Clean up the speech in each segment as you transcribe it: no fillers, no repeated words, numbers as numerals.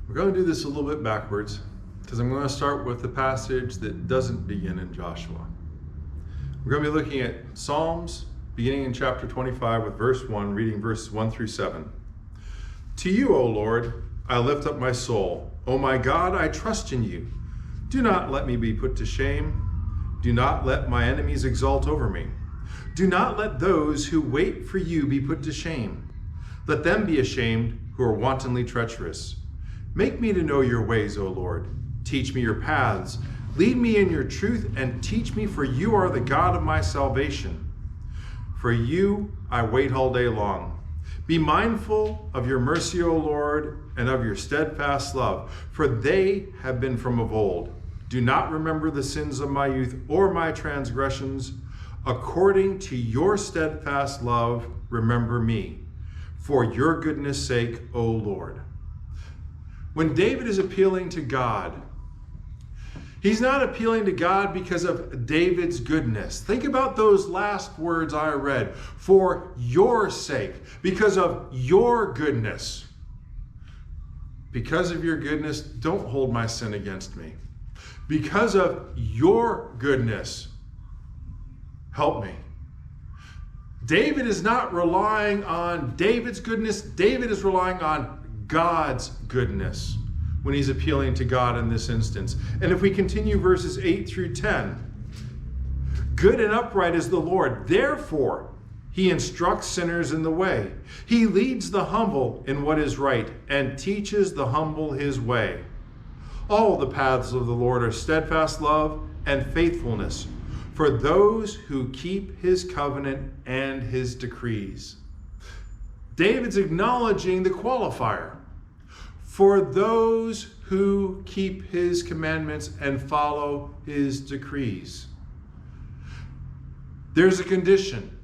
We're going to do this a little bit backwards because I'm going to start with the passage that doesn't begin in Joshua. We're going to be looking at Psalms beginning in chapter 25 with verse 1, reading verses 1 through 7. To you, O Lord, I lift up my soul. O my God, I trust in you. Do not let me be put to shame. Do not let my enemies exult over me. Do not let those who wait for you be put to shame. Let them be ashamed who are wantonly treacherous. Make me to know your ways, O Lord. Teach me your paths. Lead me in your truth and teach me, for you are the God of my salvation. For you I wait all day long. Be mindful of your mercy, O Lord, and of your steadfast love, for they have been from of old. Do not remember the sins of my youth or my transgressions. According to your steadfast love, remember me, for your goodness' sake, O Lord. When David is appealing to God, he's not appealing to God because of David's goodness. Think about those last words I read. For your sake, because of your goodness. Because of your goodness, don't hold my sin against me. Because of your goodness, help me. David is not relying on David's goodness. David is relying on God's goodness when he's appealing to God in this instance. And if we continue verses 8 through 10, good and upright is the Lord. Therefore, he instructs sinners in the way. He leads the humble in what is right and teaches the humble his way. All the paths of the Lord are steadfast love and faithfulness for those who keep his covenant and his decrees. David's acknowledging the qualifier. For those who keep his commandments and follow his decrees. There's a condition.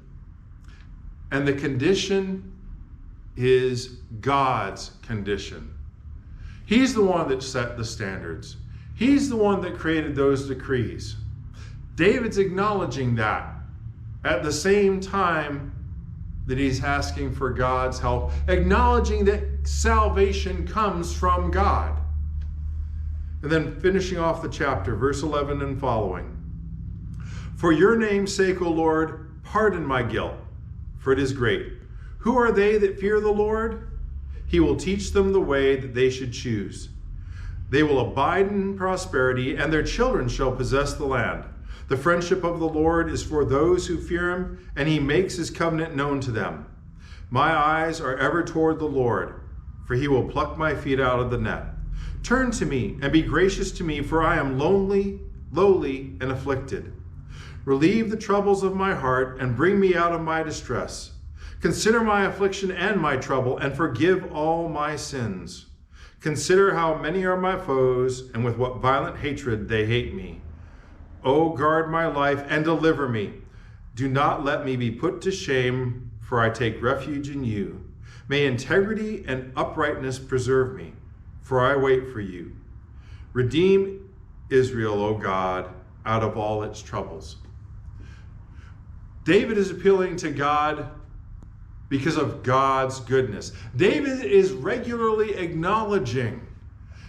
And the condition is God's condition. He's the one that set the standards. He's the one that created those decrees. David's acknowledging that at the same time that he's asking for God's help, acknowledging that salvation comes from God. And then finishing off the chapter, verse 11 and following. For your name's sake, O Lord, pardon my guilt, for it is great. Who are they that fear the Lord? He will teach them the way that they should choose. They will abide in prosperity, and their children shall possess the land. The friendship of the Lord is for those who fear him, and he makes his covenant known to them. My eyes are ever toward the Lord, for he will pluck my feet out of the net. Turn to me and be gracious to me, for I am lowly and afflicted. Relieve the troubles of my heart and bring me out of my distress. Consider my affliction and my trouble, and forgive all my sins. Consider how many are my foes, and with what violent hatred they hate me. O guard my life and deliver me. Do not let me be put to shame, for I take refuge in you. May integrity and uprightness preserve me, for I wait for you. Redeem Israel, O God, out of all its troubles. David is appealing to God because of God's goodness. David is regularly acknowledging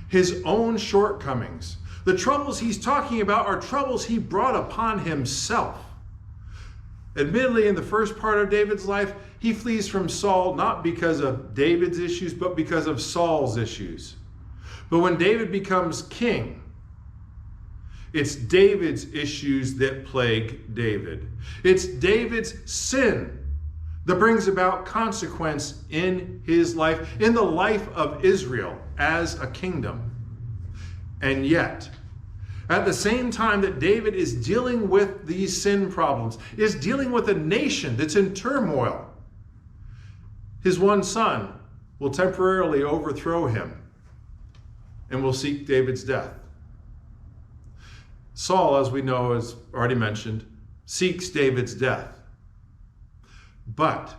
his own shortcomings. The troubles he's talking about are troubles he brought upon himself. Admittedly, in the first part of David's life, he flees from Saul not because of David's issues, but because of Saul's issues. But when David becomes king, it's David's issues that plague David. It's David's sin that brings about consequence in his life, in the life of Israel as a kingdom. And yet, at the same time that David is dealing with these sin problems, is dealing with a nation that's in turmoil, his one son will temporarily overthrow him and will seek David's death. Saul, as we know, as already mentioned, seeks David's death. But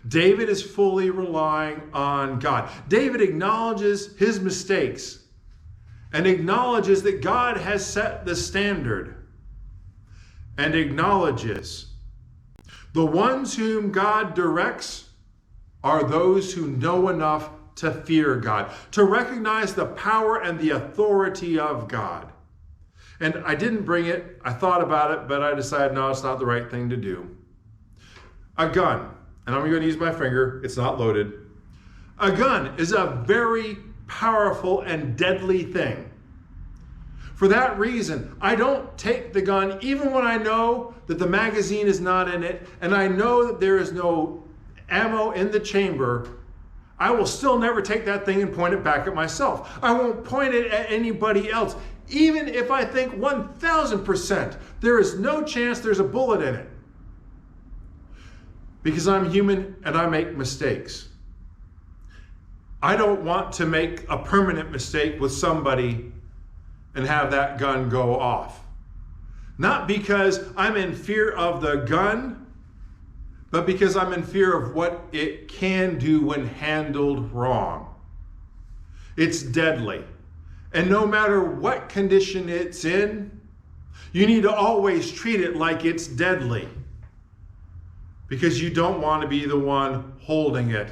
David is fully relying on God. David acknowledges his mistakes and acknowledges that God has set the standard and acknowledges the ones whom God directs are those who know enough to fear God, to recognize the power and the authority of God. And I didn't bring it. I thought about it, but I decided, no, it's not the right thing to do. A gun, and I'm going to use my finger. It's not loaded. A gun is a very powerful and deadly thing. For that reason, I don't take the gun even when I know that the magazine is not in it and I know that there is no ammo in the chamber. I will still never take that thing and point it back at myself. I won't point it at anybody else, even if I think 1,000% there is no chance there's a bullet in it. Because I'm human and I make mistakes. I don't want to make a permanent mistake with somebody and have that gun go off. Not because I'm in fear of the gun, but because I'm in fear of what it can do when handled wrong. It's deadly. And no matter what condition it's in, you need to always treat it like it's deadly. Because you don't want to be the one holding it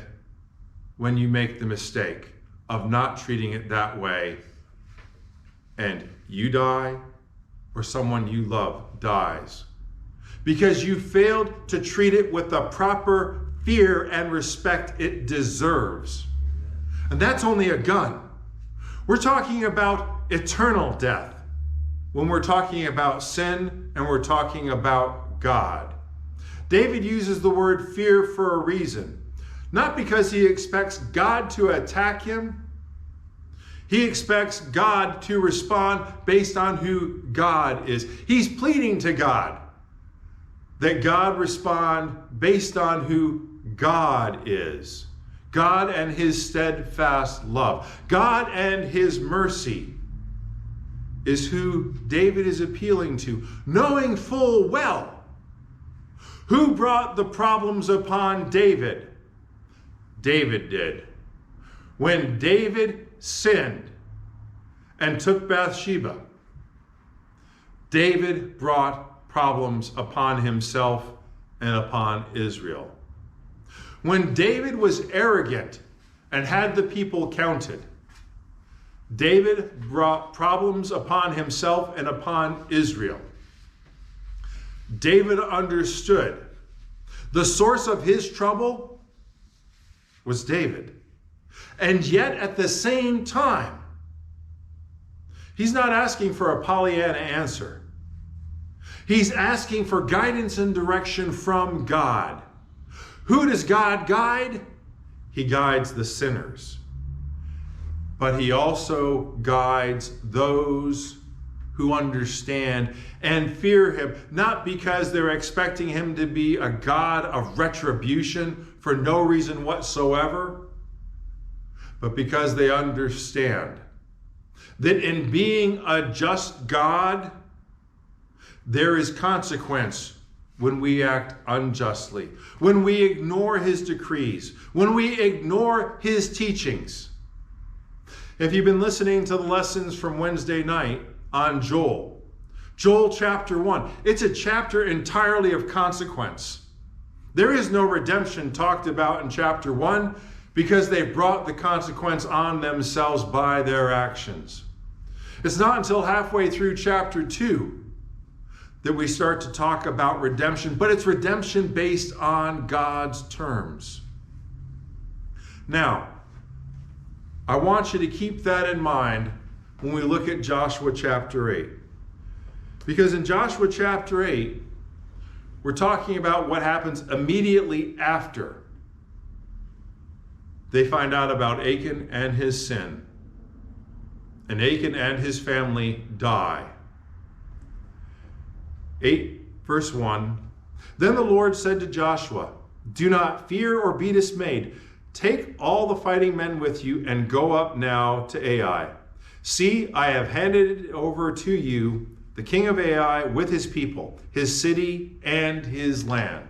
when you make the mistake of not treating it that way and you die or someone you love dies. Because you failed to treat it with the proper fear and respect it deserves. And that's only a gun. We're talking about eternal death when we're talking about sin and we're talking about God. David uses the word fear for a reason. Not because he expects God to attack him. He expects God to respond based on who God is. He's pleading to God that God respond based on who God is. God and his steadfast love. God and his mercy is who David is appealing to, knowing full well who brought the problems upon David. David did. When David sinned and took Bathsheba, David brought problems upon himself and upon Israel. When David was arrogant and had the people counted, David brought problems upon himself and upon Israel. David understood the source of his trouble was David. And yet at the same time, he's not asking for a Pollyanna answer. He's asking for guidance and direction from God. Who does God guide? He guides the sinners. But he also guides those who understand and fear him, not because they're expecting him to be a God of retribution for no reason whatsoever, but because they understand that in being a just God, there is consequence when we act unjustly, when we ignore his decrees, when we ignore his teachings. If you've been listening to the lessons from Wednesday night on Joel chapter 1, it's a chapter entirely of consequence. There is no redemption talked about in chapter 1 because they brought the consequence on themselves by their actions. It's not until halfway through chapter 2 that we start to talk about redemption, but it's redemption based on God's terms. Now, I want you to keep that in mind when we look at Joshua chapter 8. Because in Joshua chapter 8, we're talking about what happens immediately after they find out about Achan and his sin. And Achan and his family die. 8 verse 1. Then the Lord said to Joshua, "Do not fear or be dismayed. Take all the fighting men with you and go up now to Ai. See, I have handed over to you the king of Ai with his people, his city, and his land."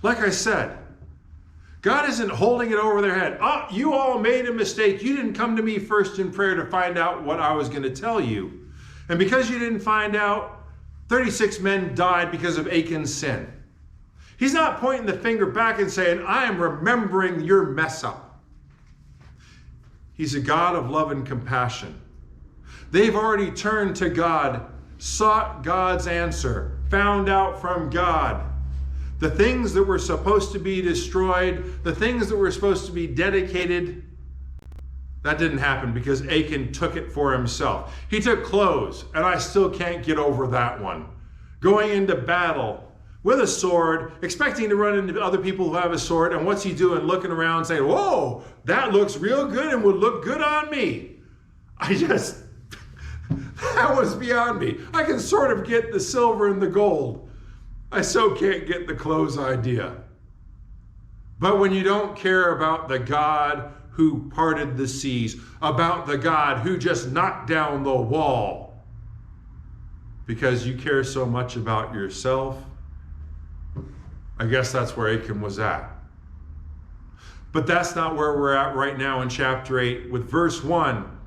Like I said, God isn't holding it over their head. "Oh, you all made a mistake. You didn't come to me first in prayer to find out what I was going to tell you. And because you didn't find out, 36 men died because of Achan's sin." He's not pointing the finger back and saying, "I am remembering your mess up." He's a God of love and compassion. They've already turned to God, sought God's answer, found out from God. The things that were supposed to be destroyed, the things that were supposed to be dedicated, that didn't happen because Achan took it for himself. He took clothes, and I still can't get over that one. Going into battle with a sword, expecting to run into other people who have a sword, and what's he doing? Looking around saying, whoa, that looks real good and would look good on me. That was beyond me. I can sort of get the silver and the gold. I so can't get the clothes idea. But when you don't care about the God who parted the seas, about the God who just knocked down the wall, because you care so much about yourself, I guess that's where Achan was at. But that's not where we're at right now in chapter 8 with verse 1.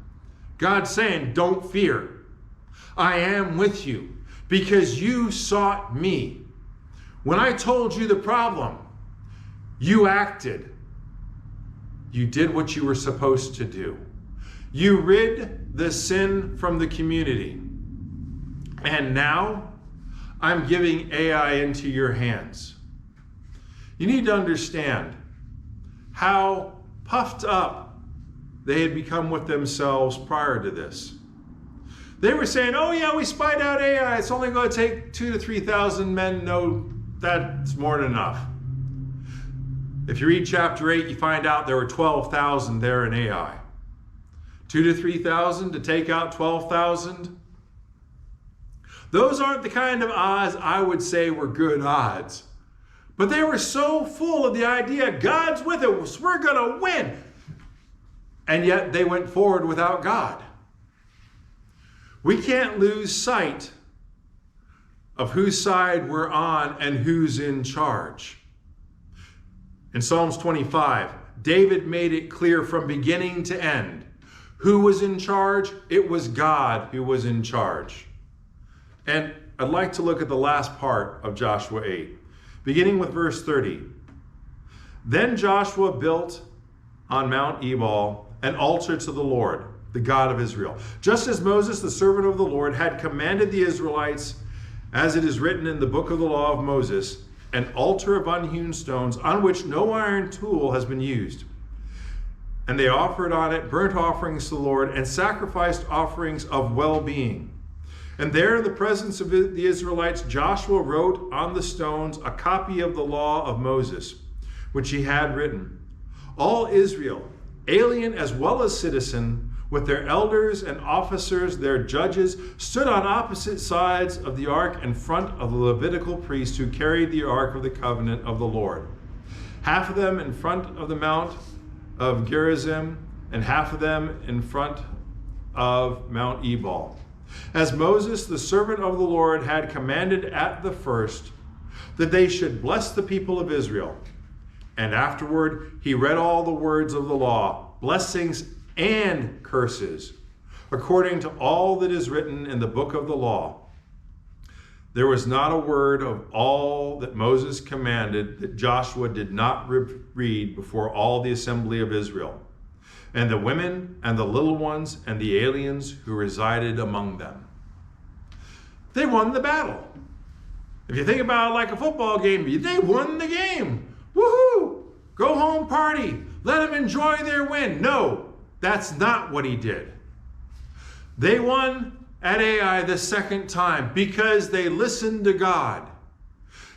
God's saying, don't fear. I am with you because you sought me. When I told you the problem, you acted. You did what you were supposed to do. You rid the sin from the community. And now I'm giving Ai into your hands. You need to understand how puffed up they had become with themselves prior to this. They were saying, oh yeah, we spied out Ai. It's only going to take 2,000 to 3,000 men. No, that's more than enough. If you read chapter 8, you find out there were 12,000 there in Ai. 2,000 to 3,000 to take out 12,000. Those aren't the kind of odds I would say were good odds. But they were so full of the idea, God's with us, we're going to win. And yet they went forward without God. We can't lose sight of whose side we're on and who's in charge. In Psalms 25, David made it clear from beginning to end. Who was in charge? It was God who was in charge. And I'd like to look at the last part of Joshua 8, beginning with verse 30. Then Joshua built on Mount Ebal an altar to the Lord, the God of Israel, just as Moses, the servant of the Lord, had commanded the Israelites, as it is written in the book of the law of Moses, an altar of unhewn stones on which no iron tool has been used. And they offered on it burnt offerings to the Lord and sacrificed offerings of well-being. And there in the presence of the Israelites, Joshua wrote on the stones a copy of the law of Moses, which he had written. All Israel, alien as well as citizen, with their elders and officers, their judges, stood on opposite sides of the ark in front of the Levitical priests who carried the ark of the covenant of the Lord. Half of them in front of the Mount of Gerizim, and half of them in front of Mount Ebal. As Moses, the servant of the Lord, had commanded at the first, that they should bless the people of Israel. And afterward he read all the words of the law, blessings and curses, according to all that is written in the book of the law. There was not a word of all that Moses commanded that Joshua did not read before all the assembly of Israel, and the women and the little ones and the aliens who resided among them. They won the battle. If you think about it like a football game, they won the game. Woohoo! Go home party. Let them enjoy their win. No. That's not what he did. They won at Ai the second time because they listened to God.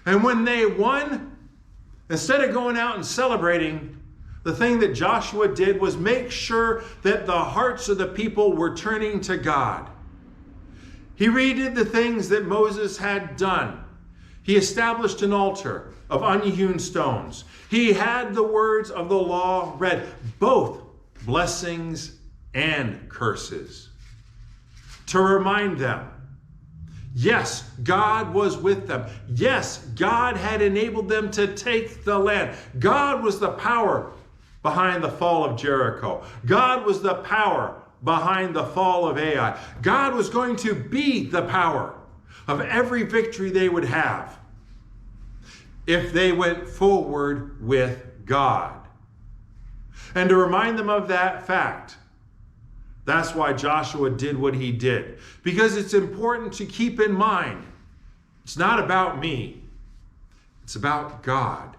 And when they won, instead of going out and celebrating, the thing that Joshua did was make sure that the hearts of the people were turning to God. He redid the things that Moses had done. He established an altar of unhewn stones. He had the words of the law read, both blessings and curses, to remind them, yes, God was with them. Yes, God had enabled them to take the land. God was the power behind the fall of Jericho. God was the power behind the fall of Ai. God was going to be the power of every victory they would have if they went forward with God. And to remind them of that fact, That's why Joshua did what he did. Because it's important to keep in mind, it's not about me. It's about God.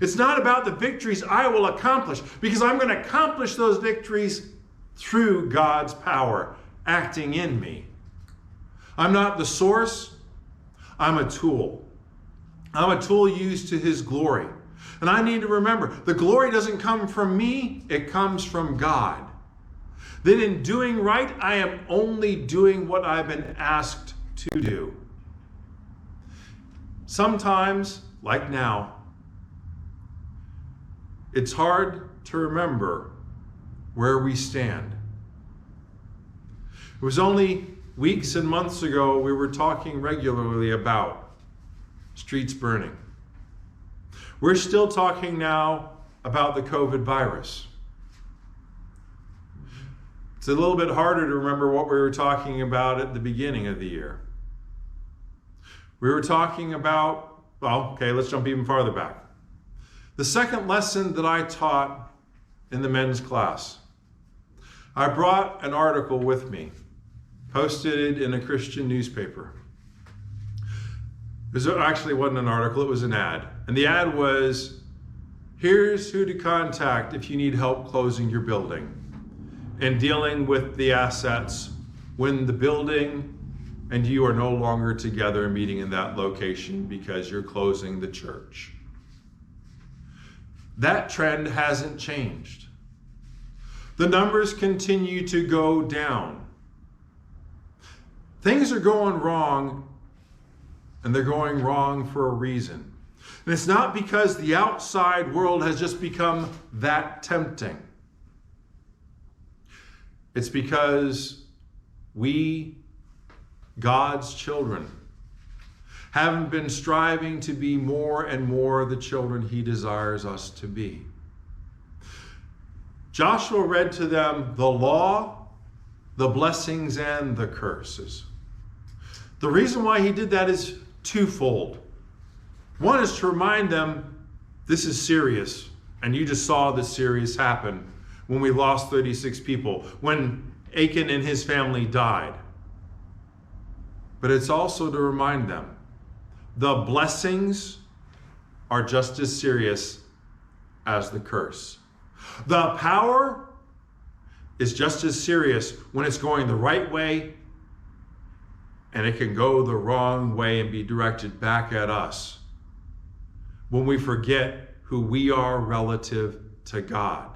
It's not about the victories I will accomplish, because I'm going to accomplish those victories through God's power acting in me. I'm not the source. I'm a tool. I'm a tool used to his glory. And I need to remember, the glory doesn't come from me, it comes from God. Then in doing right, I am only doing what I've been asked to do. Sometimes, like now, it's hard to remember where we stand. It was only weeks and months ago we were talking regularly about streets burning. We're still talking now about the COVID virus. It's a little bit harder to remember what we were talking about at the beginning of the year. We were talking about, let's jump even farther back. The second lesson that I taught in the men's class, I brought an article with me, posted it in a Christian newspaper. It actually wasn't an article, it was an ad. And the ad was, here's who to contact if you need help closing your building and dealing with the assets when the building and you are no longer together and meeting in that location because you're closing the church. That trend hasn't changed. The numbers continue to go down. Things are going wrong, and they're going wrong for a reason. And it's not because the outside world has just become that tempting. It's because we, God's children, haven't been striving to be more and more the children he desires us to be. Joshua read to them the law, the blessings, and the curses. The reason why he did that is twofold. One is to remind them this is serious, and you just saw this serious happen when we lost 36 people, when Achan and his family died. But it's also to remind them the blessings are just as serious as the curse. The power is just as serious when it's going the right way, and it can go the wrong way and be directed back at us when we forget who we are relative to God.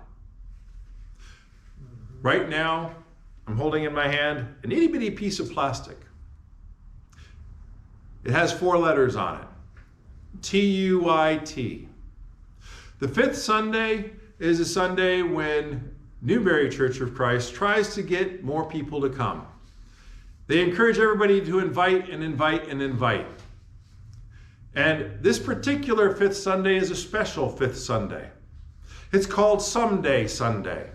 Right now, I'm holding in my hand an itty bitty piece of plastic. It has 4 letters on it. TUIT. The 5th Sunday is a Sunday when Newberry Church of Christ tries to get more people to come. They encourage everybody to invite and invite and invite. And this particular 5th Sunday is a special 5th Sunday. It's called Someday Sunday.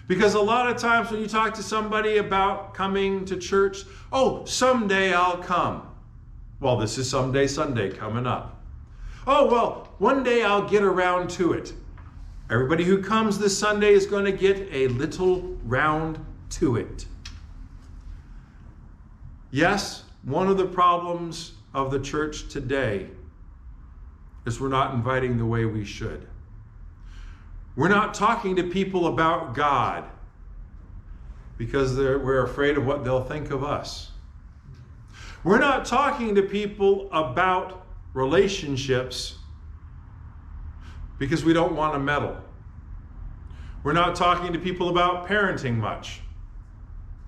Because a lot of times when you talk to somebody about coming to church, someday I'll come. Well, this is Someday Sunday coming up. One day I'll get around to it. Everybody who comes this Sunday is going to get a little round to it. Yes, one of the problems of the church today is we're not inviting the way we should. We're not talking to people about God because we're afraid of what they'll think of us. We're not talking to people about relationships because we don't want to meddle. We're not talking to people about parenting much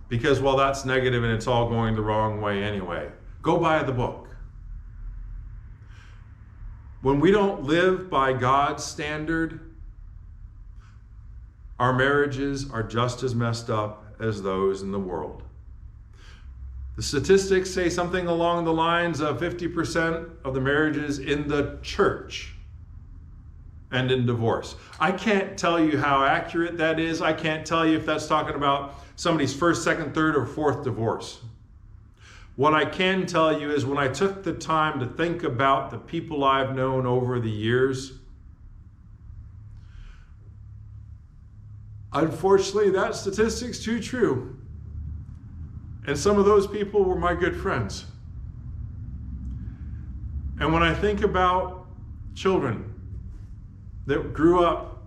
because, that's negative and it's all going the wrong way anyway. Go buy the book. When we don't live by God's standard, our marriages are just as messed up as those in the world. The statistics say something along the lines of 50% of the marriages in the church end in divorce. I can't tell you how accurate that is. I can't tell you if that's talking about somebody's first, second, third, or fourth divorce. What I can tell you is when I took the time to think about the people I've known over the years, Unfortunately, that statistic's too true. And some of those people were my good friends. And when I think about children that grew up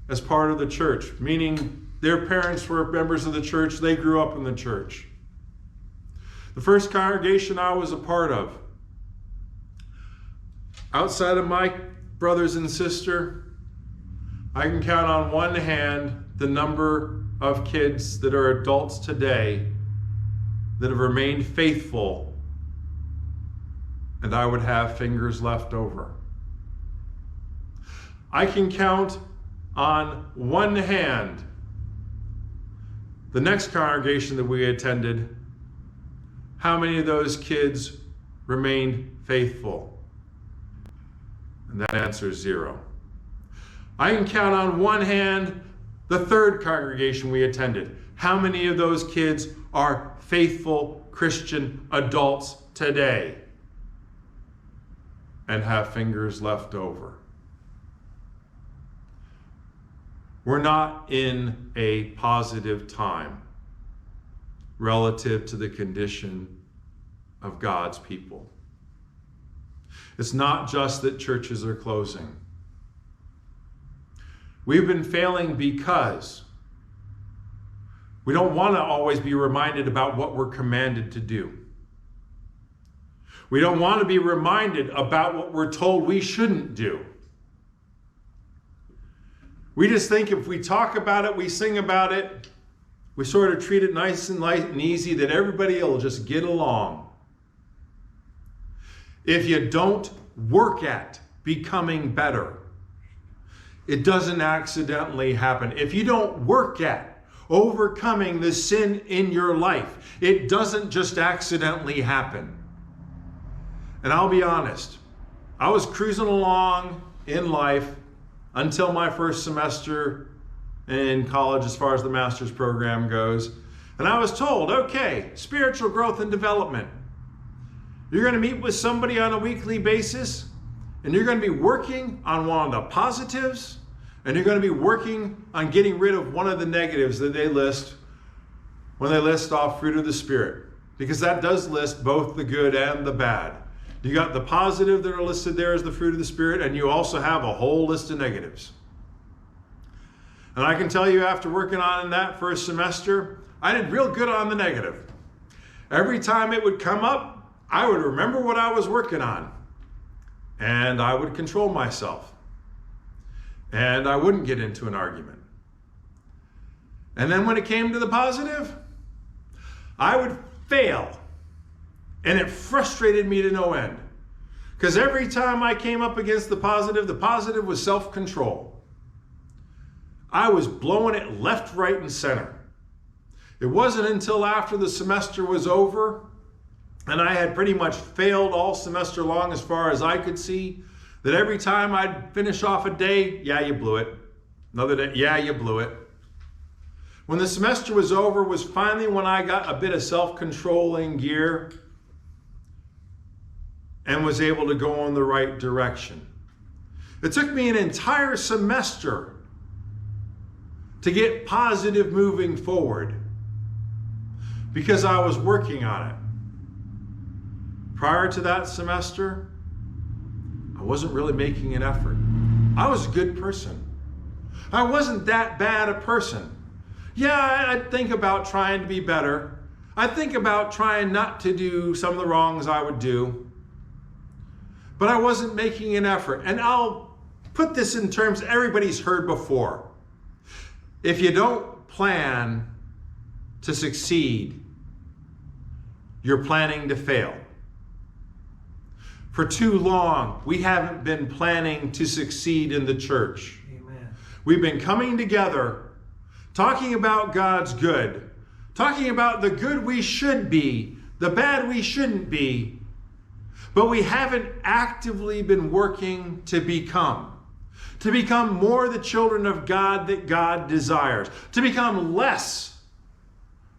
as part of the church, meaning their parents were members of the church, they grew up in the church. The first congregation I was a part of, outside of my brothers and sister, I can count on one hand the number of kids that are adults today that have remained faithful, and I would have fingers left over. I can count on one hand the next congregation that we attended, how many of those kids remained faithful? And that answer is 0. I can count on one hand the third congregation we attended. How many of those kids are faithful Christian adults today and have fingers left over? We're not in a positive time relative to the condition of God's people. It's not just that churches are closing. We've been failing because we don't want to always be reminded about what we're commanded to do. We don't want to be reminded about what we're told we shouldn't do. We just think if we talk about it, we sing about it, we sort of treat it nice and light and easy, that everybody will just get along. If you don't work at becoming better, it doesn't accidentally happen. If you don't work at overcoming the sin in your life, it doesn't just accidentally happen. And I'll be honest, I was cruising along in life until my first semester in college as far as the master's program goes. And I was told, okay, spiritual growth and development. You're going to meet with somebody on a weekly basis, and you're going to be working on one of the positives, and you're going to be working on getting rid of one of the negatives that they list when they list off fruit of the Spirit. Because that does list both the good and the bad. You got the positive that are listed there as the fruit of the Spirit, and you also have a whole list of negatives. And I can tell you, after working on that first semester, I did real good on the negative. Every time it would come up, I would remember what I was working on, and I would control myself, and I wouldn't get into an argument. And then when it came to the positive, I would fail. And it frustrated me to no end. Because every time I came up against the positive was self-control. I was blowing it left, right, and center. It wasn't until after the semester was over, and I had pretty much failed all semester long as far as I could see, that every time I'd finish off a day, yeah, you blew it. Another day, yeah, you blew it. When the semester was over was finally when I got a bit of self-controlling gear and was able to go in the right direction. It took me an entire semester to get positive moving forward because I was working on it. Prior to that semester, I wasn't really making an effort. I was a good person. I wasn't that bad a person. Yeah, I'd think about trying to be better. I'd think about trying not to do some of the wrongs I would do. But I wasn't making an effort. And I'll put this in terms everybody's heard before. If you don't plan to succeed, you're planning to fail. For too long, we haven't been planning to succeed in the church. Amen. We've been coming together, talking about God's good, talking about the good we should be, the bad we shouldn't be, but we haven't actively been working to become more the children of God that God desires, to become less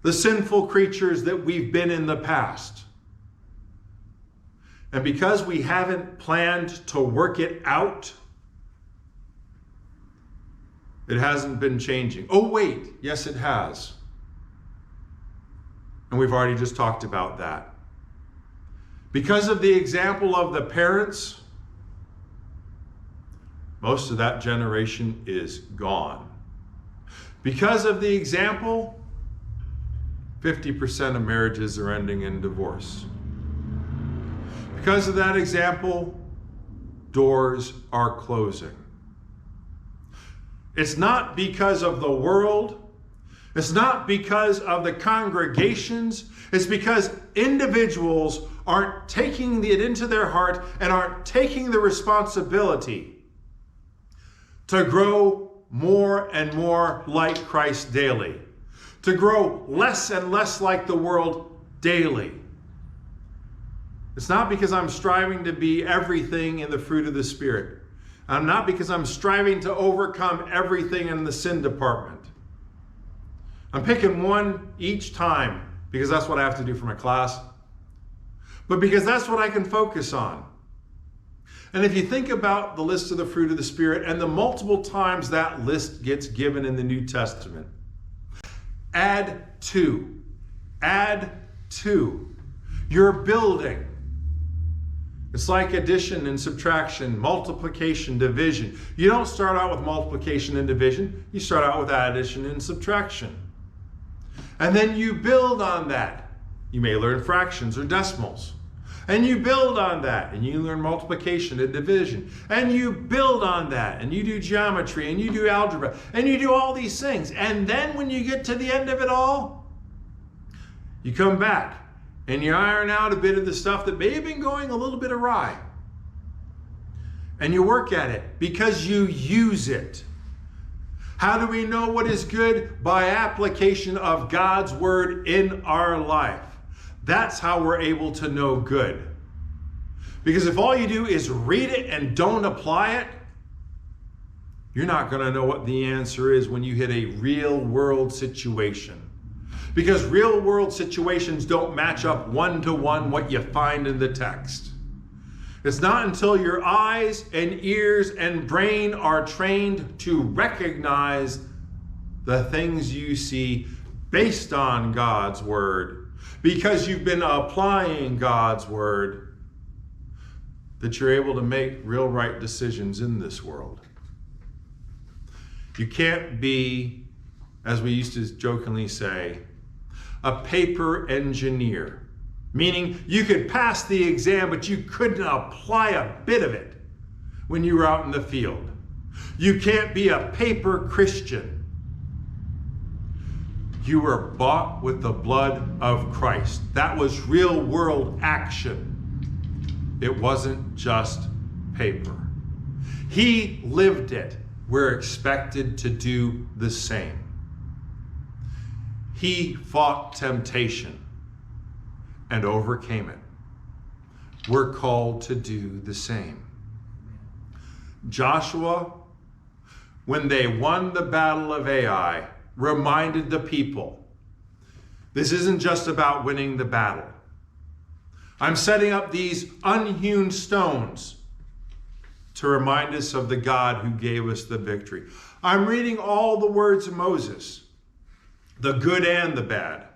the sinful creatures that we've been in the past. And because we haven't planned to work it out, It hasn't been changing. Oh, wait. Yes, it has. And we've already just talked about that. Because of the example of the parents, most of that generation is gone. Because of the example, 50% of marriages are ending in divorce. Because of that example, doors are closing. It's not because of the world. It's not because of the congregations. It's because individuals aren't taking it into their heart and aren't taking the responsibility to grow more and more like Christ daily, to grow less and less like the world daily. It's not because I'm striving to be everything in the fruit of the Spirit. I'm not because I'm striving to overcome everything in the sin department. I'm picking one each time because that's what I have to do for my class, but because that's what I can focus on. And if you think about the list of the fruit of the Spirit and the multiple times that list gets given in the New Testament, add to. You're building. It's like addition and subtraction, multiplication, division. You don't start out with multiplication and division. You start out with addition and subtraction. And then you build on that. You may learn fractions or decimals. And you build on that, and you learn multiplication and division. And you build on that, and you do geometry, and you do algebra, and you do all these things. And then when you get to the end of it all, you come back, and you iron out a bit of the stuff that may have been going a little bit awry. And you work at it because you use it. How do we know what is good? By application of God's word in our life. That's how we're able to know good. Because if all you do is read it and don't apply it, you're not going to know what the answer is when you hit a real world situation. Because real world situations don't match up one-to-one what you find in the text. It's not until your eyes and ears and brain are trained to recognize the things you see based on God's word, because you've been applying God's word, that you're able to make real right decisions in this world. You can't be, as we used to jokingly say, a paper engineer. Meaning you could pass the exam, but you couldn't apply a bit of it when you were out in the field. You can't be a paper Christian. You were bought with the blood of Christ. That was real world action. It wasn't just paper. He lived it. We're expected to do the same. He fought temptation and overcame it. We're called to do the same. Joshua, when they won the battle of Ai, reminded the people, this isn't just about winning the battle. I'm setting up these unhewn stones to remind us of the God who gave us the victory. I'm reading all the words of Moses, the good and the bad,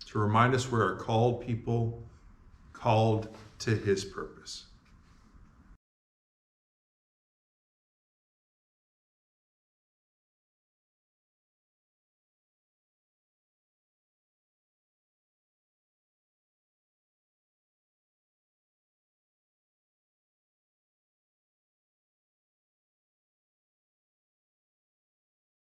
to remind us we're a called people, called to his purpose.